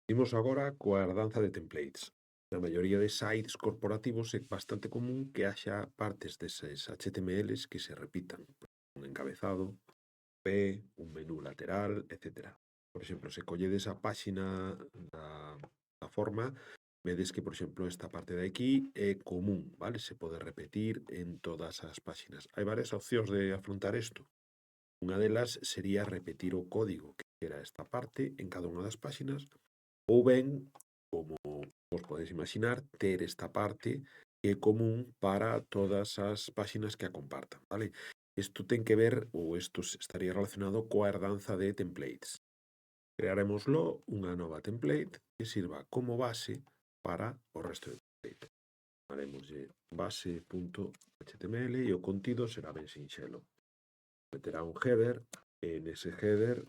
Imos agora coa herdanza de templates. Na maioría de sites corporativos é bastante común que haxa partes deses HTMLs que se repitan. Un encabezado, P, un menú lateral, etc. Por exemplo, se colledes a páxina da forma, vedes que, por exemplo, esta parte de aquí é común, vale? Se pode repetir en todas as páxinas. Hai varias opcións de afrontar isto. Unha delas sería repetir o código que era esta parte en cada unha das páxinas, ou ben, como vos podedes imaginar, ter esta parte que é común para todas as páxinas que a compartan, vale? Isto ten que ver, ou isto estaría relacionado coa herdanza de templates. Crearémoslo unha nova template que sirva como base para o resto de template. Haremoslle base.html e o contido será ben sinxelo. Terá un header, e nese header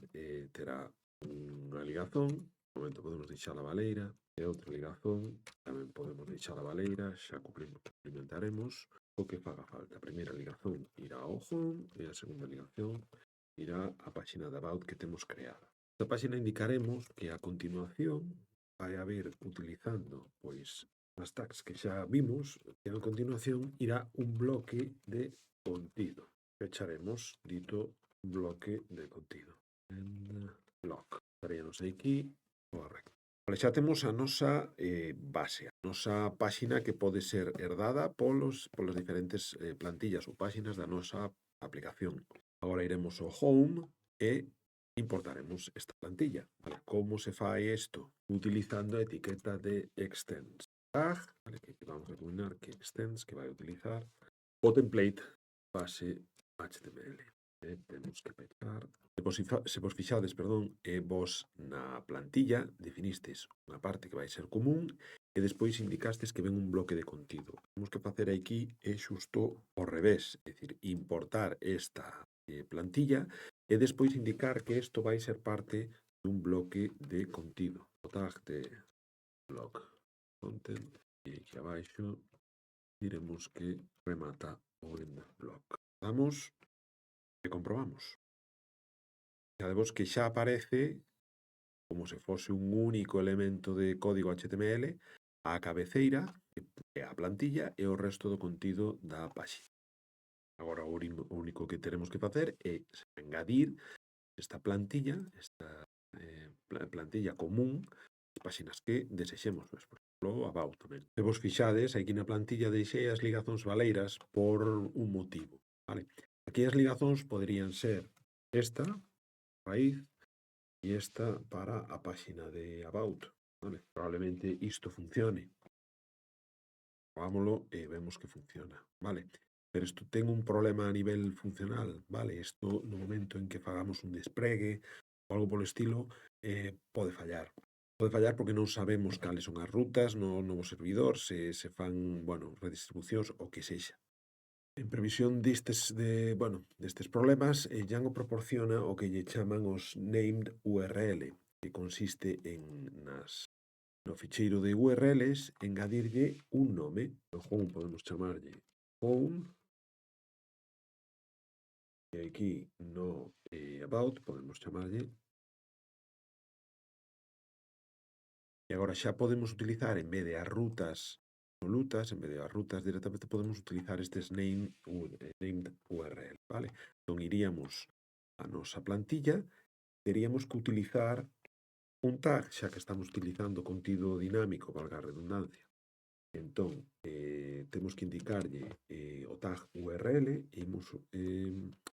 terá unha ligazón, no momento podemos deixar a baleira, e outra ligazón, tamén podemos deixar a baleira, xa cumplimentaremos o que faga falta. A primeira ligazón irá ao home e a segunda ligazón irá á páxina de about que temos creada. Esta páxina indicaremos que a continuación vai haber utilizando pois as tags que xa vimos, e a continuación irá un bloque de contido. Fecharemos dito bloque de contido. Block. Estaríamos aquí, correcto. Vale, xa temos a nosa base, a nosa páxina que pode ser herdada polas diferentes plantillas ou páxinas da nosa aplicación. Agora iremos ao home e importaremos esta plantilla. Vale, como se fai isto? Utilizando a etiqueta de extends. Tag, vale, que vamos a combinar que extends que vai utilizar o template base HTML. Temos que pechar. Se vos fixades, vos na plantilla definistes unha parte que vai ser común e despois indicastes que ven un bloque de contido. O que temos que facer aquí é xusto ao revés, é dicir, importar esta plantilla e despois indicar que isto vai ser parte dun bloque de contido. O tag de blog content e aquí abaixo diremos que remata o end block. Damos e comprobamos. Sabemos que xa aparece como se fose un único elemento de código HTML a cabeceira, que é a plantilla, e o resto do contido da páxina. Agora o único que teremos que facer é engadir esta plantilla, plantilla común, as páxinas que desexemos, por exemplo, about tamén. Se vos fixades, aquí na plantilla deixei as ligazóns baleiras por un motivo, vale? Aquí as ligazóns poderían ser esta, raíz, e esta para a páxina de about, vale? Probablemente isto funcione. Probámoslo e vemos que funciona, vale? Pero isto ten un problema a nivel funcional, vale? Isto no momento en que fagamos un despregue ou algo polo estilo, pode fallar. Pode fallar porque non sabemos cales son as rutas no novo servidor, se fan, bueno, redistribucións ou que sexa. En previsión destes problemas, Django proporciona o que lle chaman os named URL, que consiste no ficheiro de URLs engadirlle un nome. No home podemos chamarlle home, e aquí no about podemos chamarlle. E agora xa podemos utilizar, en vez de as rutas absolutas, en vez de as rutas directamente, podemos utilizar estes named URL, vale? Entón iríamos a nosa plantilla, teríamos que utilizar un tag, xa que estamos utilizando contido dinámico, valga a redundancia. Entón, temos que indicarlle o tag URL e imos,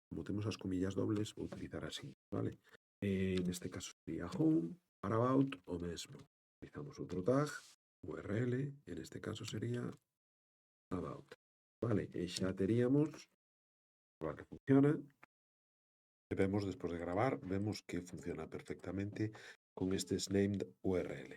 como temos as comillas dobles, vou utilizar así, vale? Neste caso sería home, para about, o mesmo. Utilizamos outro tag, URL, e neste caso sería about. Vale, e xa teríamos, probar que funciona, e vemos, despois de gravar, vemos que funciona perfectamente con estes named URL.